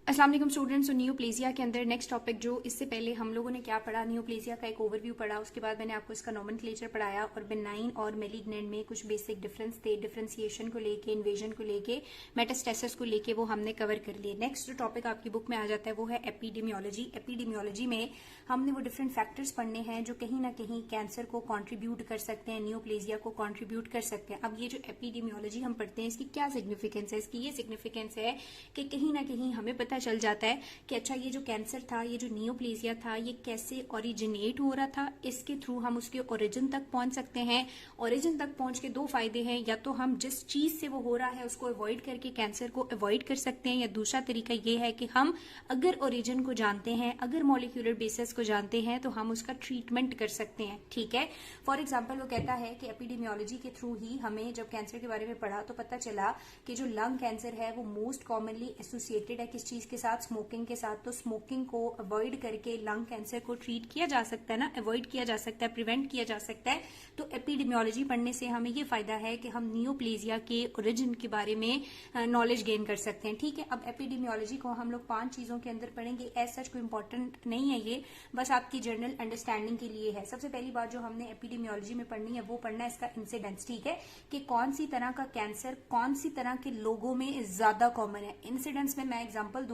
अस्सलाम वालेकुम students. Neoplasia के अंदर नेक्स्ट टॉपिक जो इससे पहले हम लोगों ने क्या पढ़ा, नियोप्लेजिया का एक ओवरव्यू पढ़ा, उसके बाद मैंने आपको इसका नोमेनक्लेचर पढ़ाया और बेनाइन और मेलिग्नेंट में कुछ बेसिक डिफरेंस थे, डिफरेंशिएशन को लेके, इन्वेजन को लेके, मेटास्टेसिस को लेके वो हमने कवर कर लिए। नेक्स्ट जो टॉपिक आपकी बुक में आ जाता है वो है एपिडेमियोलॉजी। एपिडेमियोलॉजी में हमने वो डिफरेंट फैक्टर्स पढ़ने हैं जो कहीं ना कहीं कैंसर को कॉन्ट्रीब्यूट कर सकते हैं, नियोप्लेजिया को कॉन्ट्रीब्यूट कर सकते हैं। अब ये जो एपिडेमियोलॉजी हम पढ़ते हैं इसकी क्या सिग्निफिकेंस है? इसकी ये सिग्निफिकेंस है कि कहीं ना कहीं हमें पता चल जाता है कि अच्छा ये जो कैंसर था, ये जो नियोप्लेजिया था, ये कैसे ओरिजिनेट हो रहा था। इसके थ्रू हम उसके ओरिजिन तक पहुंच सकते हैं। ओरिजिन तक पहुंच के दो फायदे हैं, या तो हम जिस चीज से वो हो रहा है उसको अवॉइड करके कैंसर को अवॉइड कर सकते हैं, या दूसरा तरीका ये है कि हम अगर ओरिजिन को जानते हैं, अगर मॉलिक्यूलर बेसिस को जानते हैं तो हम उसका ट्रीटमेंट कर सकते हैं। ठीक है, फॉर एग्जाम्पल वो कहता है कि एपिडेमियोलॉजी के थ्रू ही हमें जब कैंसर के बारे में पढ़ा तो पता चला कि जो लंग कैंसर है वो मोस्ट कॉमनली एसोसिएटेड है किस चीज के साथ? स्मोकिंग के साथ। तो स्मोकिंग को अवॉइड करके लंग कैंसर को ट्रीट किया जा सकता है ना, अवॉइड किया जा सकता है, प्रिवेंट किया जा सकता है। तो एपिडेमियोलॉजी पढ़ने से हमें ये फायदा है कि हम नियोप्लेजिया के ओरिजिन के बारे में नॉलेज गेन कर सकते हैं। ठीक है, अब एपिडेमियोलॉजी को हम लोग 5 चीजों के अंदर पढ़ेंगे। एज सच कोई इंपॉर्टेंट नहीं है, ये बस आपकी जनरल अंडरस्टैंडिंग के लिए है। सबसे पहली बात जो हमने एपिडेमियोलॉजी में पढ़नी है वो पढ़ना है इसका इंसिडेंस। ठीक है, कि कौन सी तरह का कैंसर कौन सी तरह के लोगों में ज्यादा कॉमन है। इंसिडेंस में मैं एग्जांपल दूं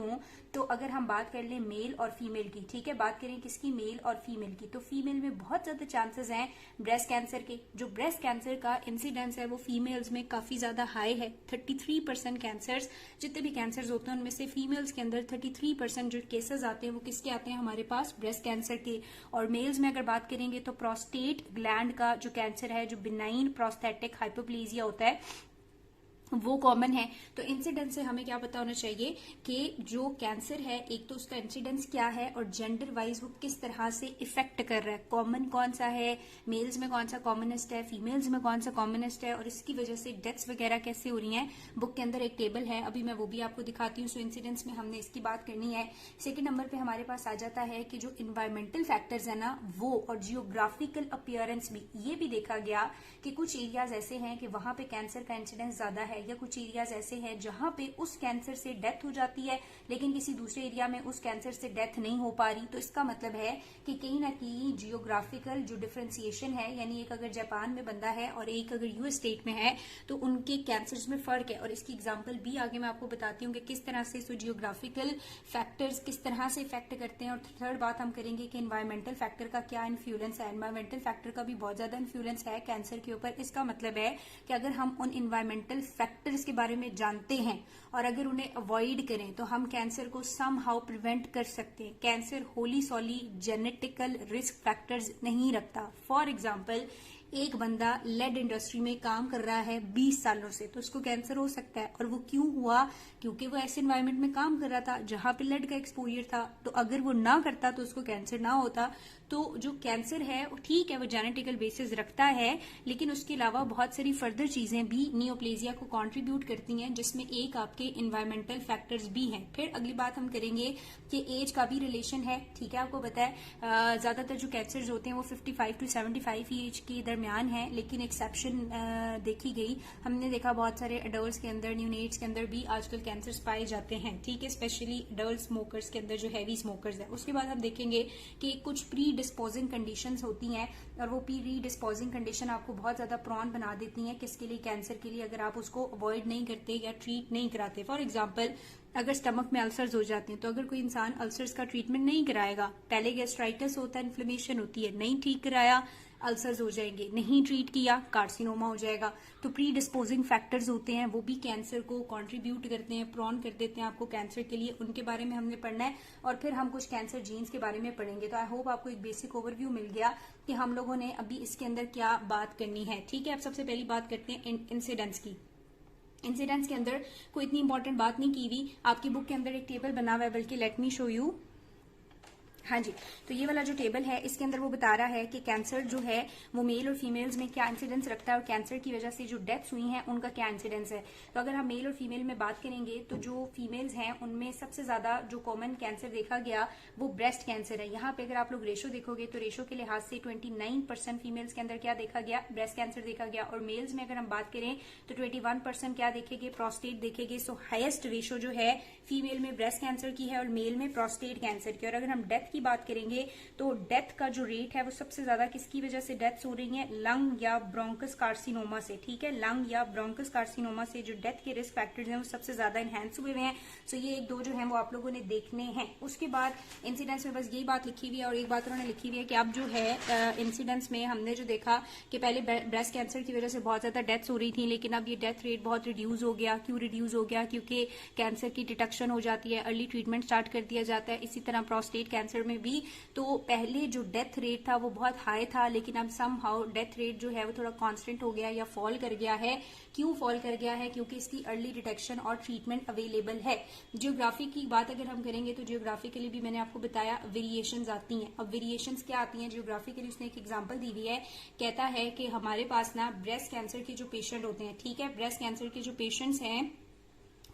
तो अगर हम बात कर लें मेल और फीमेल की, ठीक है, बात करें किसकी? मेल और फीमेल की, तो फीमेल में बहुत ज्यादा चांसेस हैं ब्रेस्ट कैंसर के। जो ब्रेस्ट कैंसर का इंसिडेंस है वो फीमेल्स में काफी ज्यादा हाई है। 33% कैंसर्स, जितने भी कैंसर्स होते हैं उनमें से फीमेल्स के अंदर 33% जो केसेस आते हैं वो किसके आते हैं? हमारे पास ब्रेस्ट कैंसर के। और मेल्स में अगर बात करेंगे तो प्रोस्टेट ग्लैंड का जो कैंसर है, जो बिनाइन प्रोस्थेटिक हाइपोप्लेजिया होता है, वो कॉमन है। तो इंसिडेंस से हमें क्या पता होना चाहिए कि जो कैंसर है एक तो उसका इंसिडेंस क्या है और जेंडर वाइज वो किस तरह से इफेक्ट कर रहा है। कॉमन कौन सा है, मेल्स में कौन सा कॉमनेस्ट है, फीमेल्स में कौन सा कॉमनेस्ट है, और इसकी वजह से डेथ्स वगैरह कैसे हो रही हैं। बुक के अंदर एक टेबल है, अभी मैं वो भी आपको दिखाती हूँ। सो इंसिडेंस में हमने इसकी बात करनी है। सेकेंड नंबर पे हमारे पास आ जाता है कि जो इन्वायरमेंटल फैक्टर्स है ना वो, और जियोग्राफिकल अपीयरेंस भी, ये भी देखा गया कि कुछ एरियाज ऐसे हैं कि वहां पे कैंसर का इंसिडेंस ज्यादा है, या कुछ एरियाज ऐसे हैं जहां पे उस कैंसर से डेथ हो जाती है लेकिन किसी दूसरे एरिया में उस कैंसर से डेथ नहीं हो पा रही। तो इसका मतलब है कि कहीं ना कहीं जियोग्राफिकल जो डिफरेंशिएशन है, यानी एक अगर जापान में बंदा है और एक अगर यूएस स्टेट में है तो उनके कैंसर्स में फर्क है। और इसकी एग्जाम्पल भी आगे मैं आपको बताती हूँ कि किस तरह से जियोग्राफिकल फैक्टर्स किस तरह से इफेक्ट करते हैं। और थर्ड बात हम करेंगे कि एनवायरमेंटल फैक्टर का क्या इन्फ्लुएंस है। एनवायरमेंटल फैक्टर का भी बहुत ज्यादा इन्फ्लुएंस है कैंसर के ऊपर। इसका मतलब है कि अगर हम उन एनवायरमेंटल फैक्टर्स के बारे में जानते हैं और अगर उन्हें अवॉइड करें तो हम कैंसर को सम हाउ प्रिवेंट कर सकते हैं। Cancer Holi सॉली genetical risk factors नहीं रखता। फॉर एग्जाम्पल एक बंदा लेड इंडस्ट्री में काम कर रहा है 20 सालों से, तो उसको कैंसर हो सकता है। और वो क्यों हुआ? क्योंकि वो ऐसे एनवायरमेंट में काम कर रहा था जहां पे लेड का एक्सपोजर था। तो अगर वो ना करता तो उसको कैंसर ना होता। तो जो कैंसर है ठीक है वो जेनेटिकल बेसिस रखता है, लेकिन उसके अलावा बहुत सारी फर्दर चीजें भी नियोप्लेजिया को कंट्रीब्यूट करती हैं, जिसमें एक आपके इन्वायरमेंटल फैक्टर्स भी हैं। फिर अगली बात हम करेंगे कि एज का भी रिलेशन है। ठीक है, आपको पता है ज्यादातर जो कैंसर होते हैं वो 55 to 75 एज के दरमियान है, लेकिन एक्सेप्शन देखी गई। हमने देखा बहुत सारे अडल्ट के अंदर, न्यूनेट्स के अंदर भी आजकल कैंसर पाए जाते हैं। ठीक है, स्पेशली अडल्ट स्मोकर्स के अंदर जो हैवी स्मोकर्स है। उसके बाद हम देखेंगे कि कुछ प्री डिस्पोजिंग कंडीशंस होती हैं और वो प्री डिस्पोजिंग कंडीशन आपको बहुत ज्यादा प्रॉन बना देती हैं किसके लिए? कैंसर के लिए, अगर आप उसको अवॉइड नहीं करते या ट्रीट नहीं कराते। फॉर एग्जाम्पल अगर स्टमक में अल्सर्स हो जाते हैं तो अगर कोई इंसान अल्सर्स का ट्रीटमेंट नहीं कराएगा, पहले गैस्ट्राइटिस होता है, इन्फ्लेमेशन होती है, नहीं ठीक कराया अल्सर्स हो जाएंगे, नहीं ट्रीट किया कार्सिनोमा हो जाएगा। तो प्री डिस्पोजिंग फैक्टर्स होते हैं वो भी कैंसर को कंट्रीब्यूट करते हैं, प्रॉन कर देते हैं आपको कैंसर के लिए। उनके बारे में हमने पढ़ना है और फिर हम कुछ कैंसर जीन्स के बारे में पढ़ेंगे। तो आई होप आपको एक बेसिक ओवरव्यू मिल गया कि हम लोगों ने अभी इसके अंदर क्या बात करनी है। ठीक है, अब सबसे पहली बात करते हैं इंसिडेंस की। इंसिडेंस के अंदर कोई इतनी इंपॉर्टेंट बात नहीं की हुई, आपकी बुक के अंदर एक टेबल बना हुआ है, बल्कि लेट मी शो यू। हाँ जी, तो ये वाला जो टेबल है इसके अंदर वो बता रहा है कि कैंसर जो है वो मेल और फीमेल्स में क्या इंसिडेंस रखता है और कैंसर की वजह से जो डेथ्स हुई हैं उनका क्या इंसिडेंस है। तो अगर हम मेल और फीमेल में बात करेंगे तो जो फीमेल्स हैं उनमें सबसे ज्यादा जो कॉमन कैंसर देखा गया वो ब्रेस्ट कैंसर है। यहाँ पे अगर आप लोग रेशो देखोगे तो रेशो के लिहाज से 29% फीमेल्स के अंदर क्या देखा गया? ब्रेस्ट कैंसर देखा गया। और मेल्स में अगर हम बात करें तो 21% क्या देखेंगे? प्रोस्टेट देखेंगे। सो हाईएस्ट रेशो जो है फीमेल में ब्रेस्ट कैंसर की है और मेल में प्रोस्टेट कैंसर की। और अगर हम डेथ की बात करेंगे तो डेथ का जो रेट है वो सबसे ज्यादा किसकी वजह से डेथ्स हो रही है, लंग या ब्रोंकस कार्सिनोमा से। ठीक है, लंग या ब्रोंकस कार्सिनोमा से जो डेथ के रिस्क फैक्टर्स हैं वो सबसे ज्यादा इनहेंस हुए हैं। सो ये एक दो जो है वो आप लोगों ने देखने हैं। उसके बाद इंसिडेंस में बस यही बात लिखी हुई है और एक बात उन्होंने लिखी हुई है कि अब जो है इंसिडेंस में हमने जो देखा कि पहले ब्रेस्ट कैंसर की वजह से बहुत ज्यादा डेथ्स हो रही थी, लेकिन अब ये डेथ रेट बहुत रिड्यूस हो गया। क्यों रिड्यूस हो गया? क्योंकि कैंसर की डिटेक्शन हो जाती है, अर्ली ट्रीटमेंट स्टार्ट कर दिया जाता है। इसी तरह प्रोस्टेट कैंसर में भी तो पहले जो डेथ रेट था वो बहुत हाई था, लेकिन अब समहाउ डेथ रेट जो है वो थोड़ा कांस्टेंट हो गया या फॉल कर गया है। क्यों फॉल कर गया है? क्योंकि इसकी अर्ली डिटेक्शन और ट्रीटमेंट अवेलेबल है। जियोग्राफी की बात अगर हम करेंगे तो जियोग्राफिकली भी मैंने आपको बताया वेरिएशंस आती हैं। अब वेरिएशंस क्या आती हैं जियोग्राफिकली? उसने एक एग्जांपल दी हुई है, कहता है कि हमारे पास ना ब्रेस्ट कैंसर के जो पेशेंट होते हैं, ठीक है, ब्रेस्ट कैंसर के जो पेशेंट्स हैं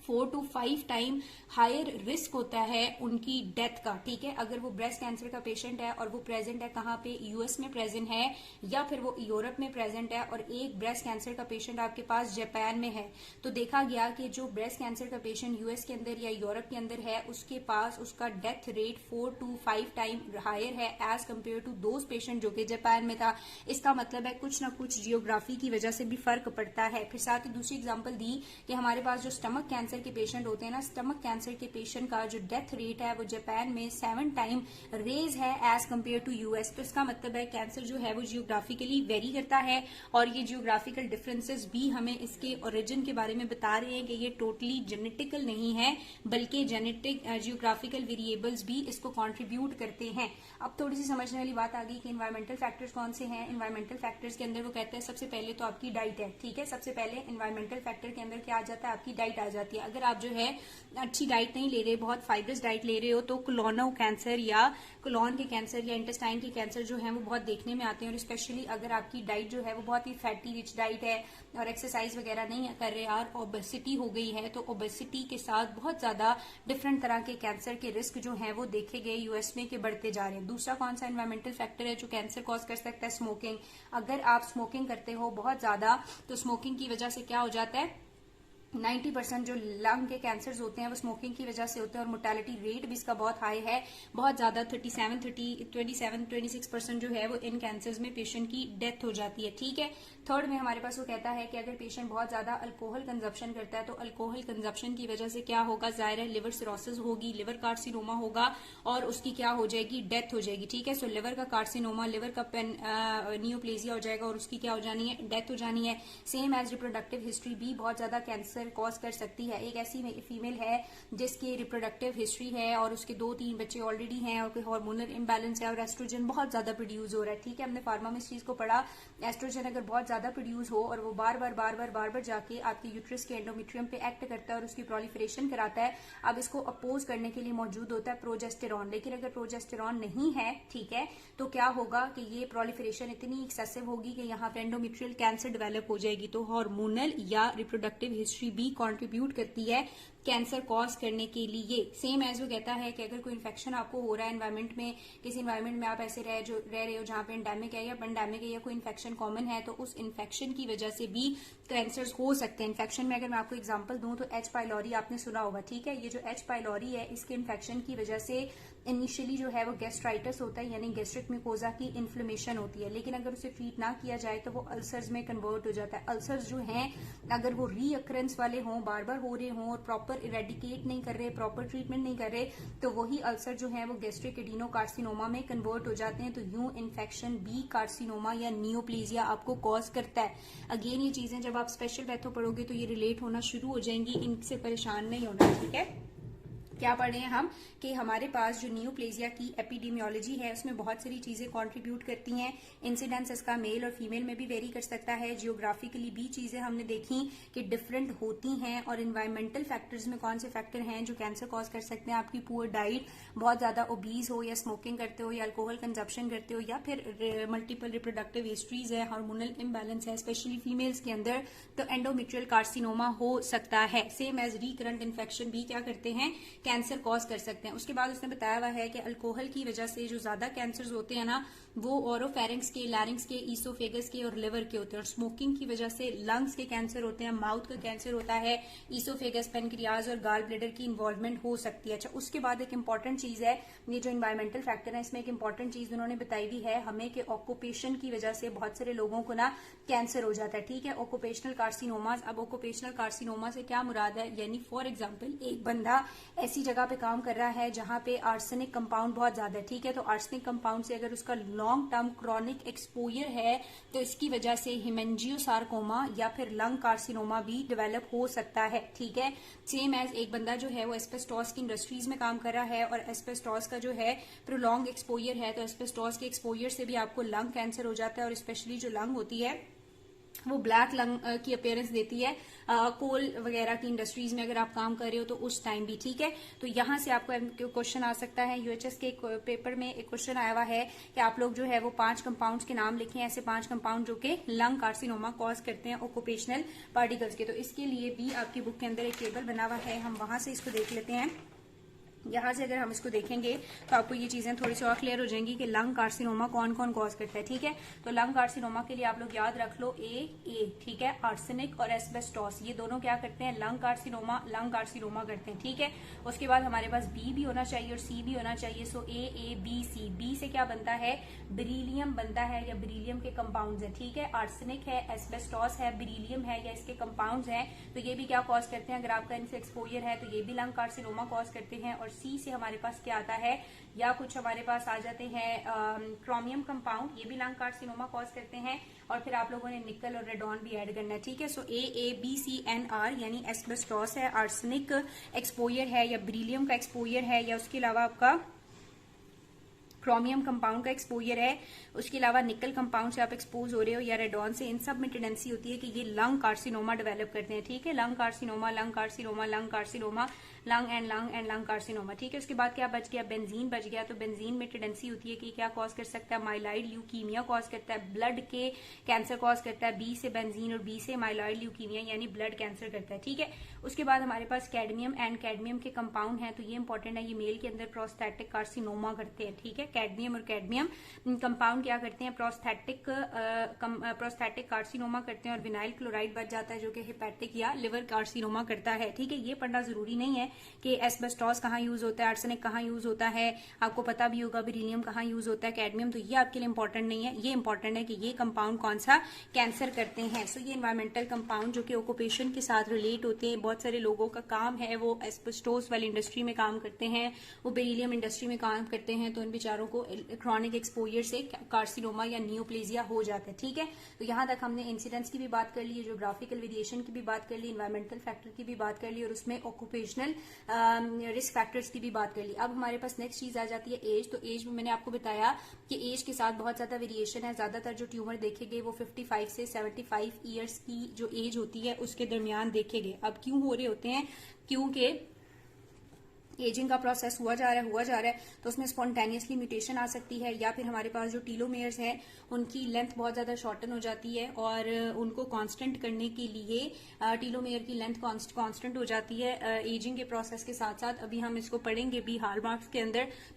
4 to 5 टाइम हायर रिस्क होता है उनकी डेथ का। ठीक है, अगर वो ब्रेस्ट कैंसर का पेशेंट है और वो प्रेजेंट है कहाँ पे, यूएस में प्रेजेंट है या फिर वो यूरोप में प्रेजेंट है, और एक ब्रेस्ट कैंसर का पेशेंट आपके पास जापान में है, तो देखा गया कि जो ब्रेस्ट कैंसर का पेशेंट यूएस के अंदर या यूरोप के अंदर है उसके पास उसका death rate 4 to 5 time higher है as compare to those patient जो कि जापान में था। इसका मतलब है कुछ ना कुछ जियोग्राफी की वजह से भी फर्क पड़ता है। फिर साथ ही दूसरी एग्जाम्पल दी कि हमारे पास जो स्टमक कैंसर के पेशेंट होते हैं ना, स्टमक कैंसर के पेशेंट का जो डेथ रेट है वो जापान में 7 टाइम रेज है एज कम्पेयर टू यूएस। तो इसका मतलब है कैंसर जो है वो जियोग्राफिकली वेरी करता है, और ये जियोग्राफिकल डिफरेंसेस भी हमें इसके ओरिजिन के बारे में बता रहे हैं कि ये टोटली जेनेटिकल नहीं है, बल्कि जेनेटिक जियोग्राफिकल वेरिएबल्स भी इसको कॉन्ट्रीब्यूट करते हैं। अब थोड़ी सी समझने वाली बात आ गई कि इन्वायरमेंटल फैक्टर्स कौन से हैं। इन्वायरमेंटल फैक्टर्स के अंदर वो कहते हैं सबसे पहले तो आपकी डाइट है। ठीक है, सबसे पहले इन्वायरमेंटल फैक्टर के अंदर क्या आ जाता है, आपकी डाइट आ जाती है। अगर आप जो है अच्छी डाइट नहीं ले रहे, बहुत फाइब्रस डाइट ले रहे हो, तो कोलोनो कैंसर या कोलोन के कैंसर या इंटेस्टाइन के कैंसर जो है वो बहुत देखने में आते हैं। और स्पेशली अगर आपकी डाइट जो है वो बहुत ही फैटी रिच डाइट है और एक्सरसाइज वगैरह नहीं कर रहे और ओबेसिटी हो गई है, तो ओबेसिटी के साथ बहुत ज्यादा डिफरेंट तरह के कैंसर के रिस्क जो है वो देखे गए यूएस में के बढ़ते जा रहे हैं। दूसरा कौन सा एनवायरमेंटल फैक्टर है जो कैंसर कॉज कर सकता है? स्मोकिंग। अगर आप स्मोकिंग करते हो बहुत ज्यादा, तो स्मोकिंग की वजह से क्या हो जाता है, 90% जो लंग के कैंसर्स होते हैं वो स्मोकिंग की वजह से होते हैं, और मोर्टेलिटी रेट भी इसका बहुत हाई है, बहुत ज्यादा 26% जो है वो इन कैंसर्स में पेशेंट की डेथ हो जाती है। ठीक है, थर्ड में हमारे पास वो कहता है कि अगर पेशेंट बहुत ज्यादा अल्कोहल कंजप्शन करता है तो अल्कोहल कंजप्शन की वजह से क्या होगा, जाहिर है लिवर सिरोसिस होगी, लिवर कार्सिनोमा होगा और उसकी क्या हो जाएगी, डेथ हो जाएगी। ठीक है, सो लिवर का कार्सिनोमा, लिवर का नियोप्लेजिया हो जाएगा और उसकी क्या हो जानी है, डेथ हो जानी है। सेम एज रिप्रोडक्टिव हिस्ट्री भी बहुत ज्यादा कैंसर कॉज कर सकती है। एक ऐसी फीमेल है जिसकी रिप्रोडक्टिव हिस्ट्री है और उसके 2-3 बच्चे ऑलरेडी हैं और कोई हार्मोनल इम्बैलेंस है और एस्ट्रोजन बहुत ज्यादा प्रोड्यूस हो रहा है। ठीक है, हमने फार्मा में इस चीज को पढ़ा, एस्ट्रोजन अगर बहुत ज्यादा प्रोड्यूस हो और वो बार बार जाके आपके यूट्रस के एंडोमेट्रियम पे एक्ट करता है और उसकी प्रोलिफरेशन कराता है, अब इसको अपोज करने के लिए मौजूद होता है प्रोजेस्टेरॉन। लेकिन अगर प्रोजेस्टेरॉन नहीं है, ठीक है, तो क्या होगा कि ये प्रोलिफरेशन इतनी एक्सेसिव होगी कि यहाँ पे एंडोमेट्रियल कैंसर डेवलप हो जाएगी। तो हार्मोनल या रिप्रोडक्टिव हिस्ट्री भी कंट्रीब्यूट करती है कैंसर कॉज करने के लिए। सेम एज वो कहता है कि अगर कोई इन्फेक्शन आपको हो रहा है एनवायरमेंट में, किसी इन्वायरमेंट में आप ऐसे रह रहे हो जहां पे एंडेमिक है या पेंडेमिक है या कोई इन्फेक्शन कॉमन है, तो उस इन्फेक्शन की वजह से भी कैंसर्स हो सकते हैं। इन्फेक्शन में अगर मैं आपको एग्जांपल दूं तो एच पाइलोरी आपने सुना होगा। ठीक है, ये जो एच पाइलोरी है इसके इन्फेक्शन की वजह से इनिशियली जो है वो गैस्ट्राइटिस होता है, यानी गैस्ट्रिक म्यूकोजा की इन्फ्लेमेशन होती है, लेकिन अगर उसे ट्रीट ना किया जाए तो वो अल्सर्स में कन्वर्ट हो जाता है। अल्सर्स जो हैं अगर वो रीअकरेंस वाले हों, बार बार हो रहे हों और प्रॉपर इरेडिकेट नहीं कर रहे, प्रॉपर ट्रीटमेंट नहीं कर रहे, तो वही अल्सर जो है वो गैस्ट्रिक एडिनोकार्सिनोमा में कन्वर्ट हो जाते हैं। तो यूं इन्फेक्शन बी कार्सिनोमा या नियोप्लेजिया आपको कॉज करता है। अगेन ये चीजें जब आप स्पेशल पैथो पढ़ोगे तो ये रिलेट होना शुरू हो जाएंगी, इनसे परेशान नहीं होना। ठीक है, क्या पढ़े हैं हम कि हमारे पास जो नियोप्लेजिया की एपिडेमियोलॉजी है उसमें बहुत सारी चीजें कंट्रीब्यूट करती हैं। इंसिडेंस इसका मेल और फीमेल में भी वेरी कर सकता है। जियोग्राफिकली भी चीजें हमने देखी कि डिफरेंट होती हैं। और इन्वायरमेंटल फैक्टर्स में कौन से फैक्टर हैं जो कैंसर कॉज कर सकते हैं? आपकी पुअर डाइट, बहुत ज्यादा ओबीज हो या स्मोकिंग करते हो या अल्कोहल कंजप्शन करते हो या फिर मल्टीपल रिप्रोडक्टिव हिस्ट्रीज है, हार्मोनल इम्बैलेंस है स्पेशली फीमेल्स के अंदर, तो एंडोमेट्रियल कार्सिनोमा हो सकता है। सेम एज रिकरेंट इन्फेक्शन भी क्या करते हैं, कैंसर कॉज कर सकते हैं। उसके बाद उसने बताया हुआ है कि अल्कोहल की वजह से जो ज्यादा कैंसर होते हैं ना, वो ओरोफेरिंक्स के, लैरिंग्स के, ईसोफेगस के और लिवर के होते हैं। और स्मोकिंग की वजह से लंग्स के कैंसर होते हैं, माउथ का कैंसर होता है, ईसोफेगस, पेनक्रियाज और गाल ब्लेडर की इन्वॉल्वमेंट हो सकती है। अच्छा, उसके बाद एक इंपॉर्टेंट चीज है, ये जो इन्वायरमेंटल फैक्टर है इसमें एक इंपॉर्टेंट चीज उन्होंने बताई हुई है हमें कि ऑक्यूपेशन की वजह से बहुत सारे लोगों को ना कैंसर हो जाता है। ठीक है, ऑक्यूपेशनल कार्सिनोमास। अब ऑक्यूपेशनल कार्सिनोमा से क्या मुराद है, यानी फॉर एग्जांपल एक बंदा ऐसी जगह पे काम कर रहा है जहां पे आर्सेनिक कंपाउंड बहुत ज्यादा है। ठीक है, तो आर्सेनिक कंपाउंड से अगर उसका लॉन्ग टर्म क्रॉनिक एक्सपोजर है तो इसकी वजह से हिमेंजियोसार्कोमा या फिर लंग कार्सिनोमा भी डेवलप हो सकता है। ठीक है, सेम एज एक बंदा जो है वो एस्बेस्टॉस की इंडस्ट्रीज में काम कर रहा है और एस्बेस्टॉस का जो है प्रोलॉन्ग एक्सपोजर है, तो एस्बेस्टॉस के एक्सपोजर से भी आपको लंग कैंसर हो जाता है। और स्पेशली जो लंग होती है वो ब्लैक लंग की अपीयरेंस देती है कोल वगैरह की इंडस्ट्रीज में अगर आप काम कर रहे हो तो उस टाइम भी। ठीक है, तो यहां से आपको क्वेश्चन आ सकता है। यूएचएस के पेपर में एक क्वेश्चन आया हुआ है कि आप लोग जो है वो 5 कंपाउंड्स के नाम लिखें, ऐसे 5 कंपाउंड जो कि लंग कार्सिनोमा कॉज करते हैं ऑक्यूपेशनल पार्टिकल्स के। तो इसके लिए भी आपकी बुक के अंदर एक टेबल बना हुआ है, हम वहां से इसको देख लेते हैं। यहां से अगर हम इसको देखेंगे तो आपको ये चीजें थोड़ी सी और क्लियर हो जाएंगी कि लंग कार्सिनोमा कौन कौन कॉज करता है। ठीक है, तो लंग कार्सिनोमा के लिए आप लोग याद रख लो ए। ठीक है, आर्सेनिक और एस्बेस्टॉस ये दोनों क्या करते हैं, लंग कार्सिनोमा करते हैं। ठीक है, उसके बाद हमारे पास बी भी होना चाहिए और सी भी होना चाहिए। सो ए बी सी। बी से क्या बनता है, बेरिलियम बनता है या बेरिलियम के कंपाउंड्स है। ठीक है, आर्सेनिक है, एस्बेस्टॉस है, बेरिलियम है या इसके कंपाउंड्स हैं, तो ये भी क्या कॉज करते हैं, अगर आपका इनसे एक्सपोजर है तो ये भी लंग कार्सिनोमा कॉज करते हैं। और सी से हमारे पास क्या आता है, या कुछ हमारे पास आ जाते हैं क्रोमियम कंपाउंड, ये भी लंग कार्सिनोमा कॉज करते हैं। और फिर आप लोगों ने निकल और रेडॉन भी ऐड करना है। ठीक है, so A B C N R यानी एस्बेस्टॉस है, आर्सेनिक एक्सपोजर है या बेरिलियम का एक्सपोजर है, या उसके अलावा आपका क्रोमियम कंपाउंड का एक्सपोजर है, उसके अलावा निकल कंपाउंड से आप एक्सपोज हो रहे हो या रेडॉन से, इन सब में टेंडेंसी होती है कि ये लंग कार्सिनोमा डेवलप करते हैं। ठीक है, lung carcinoma, lung carcinoma, lung carcinoma, lung and lung carcinoma. ठीक है, उसके बाद क्या बच गया, बेंजीन बच गया। तो बेंजीन में टेंडेंसी होती है कि क्या कॉज कर सकता है, माइलॉइड ल्यूकीमिया कॉज करता है, ब्लड के कैंसर कॉज करता है। बी से बेंजीन और बी से माइलॉइड ल्यूकीमिया यानी ब्लड कैंसर करता है। ठीक है, उसके बाद हमारे पास कैडमियम एंड कैडमियम के कंपाउंड है, तो ये इंपॉर्टेंट है, ये मेल के अंदर प्रोस्टेटिक कार्सिनोमा करते हैं। ठीक है, कैडमियम और कैडमियम कंपाउंड क्या करते हैं, प्रोस्टेटिक कार्सिनोमा करते हैं। और विनाइल क्लोराइड बच जाता है जो कि हेपेटिक या लिवर कार्सिनोमा करता है। ठीक है, ये पढ़ना जरूरी नहीं है कि एस्बेस्टॉस कहाँ यूज होता है, आर्सेनिक कहाँ यूज होता है, आपको पता भी होगा बेरिलियम कहाँ यूज होता है, कैडमियम, तो ये आपके लिए इंपॉर्टेंट नहीं है। ये इंपॉर्टेंट है कि ये कंपाउंड कौन सा कैंसर करते हैं। सो ये इन्वायरमेंटल कंपाउंड जो कि ऑक्यूपेशन के साथ रिलेट होते हैं, बहुत सारे लोगों का काम है वो एस्बेस्टोस वाली इंडस्ट्री में काम करते हैं, वो बेरिलियम इंडस्ट्री में काम करते हैं, तो इन बेचारों को क्रॉनिक एक्सपोजर से कार्सिनोमा या नियोप्लेजिया हो जाता है। ठीक है, तो यहां तक हमने इंसिडेंट्स की भी बात कर ली, ज्योग्राफिकल वेरिएशन की भी बात कर ली, इन्वायरमेंटल फैक्टर की भी बात कर ली और उसमें ऑक्यूपेशनल रिस्क फैक्टर्स की भी बात कर ली। अब हमारे पास नेक्स्ट चीज आ जाती है एज। तो एज में मैंने आपको बताया कि एज के साथ बहुत ज्यादा वेरिएशन है। ज्यादातर जो ट्यूमर देखे गए वो 55 से 75 ईयर्स की जो एज होती है उसके दरमियान देखे गए। अब क्यों हो रहे होते हैं, क्योंकि एजिंग का प्रोसेस हुआ जा रहा है, तो उसमें स्पॉन्टेनियसली म्यूटेशन आ सकती है, या फिर हमारे पास जो टीलोमेयर्स हैं उनकी लेंथ बहुत ज्यादा शॉर्टन हो जाती है और उनको कांस्टेंट करने के लिए टीलोमेयर की लेंथ कांस्टेंट हो जाती है एजिंग के प्रोसेस के साथ साथ। अभी हम इसको पढ़ेंगे भी हॉलमार्क्स के अंदर। तो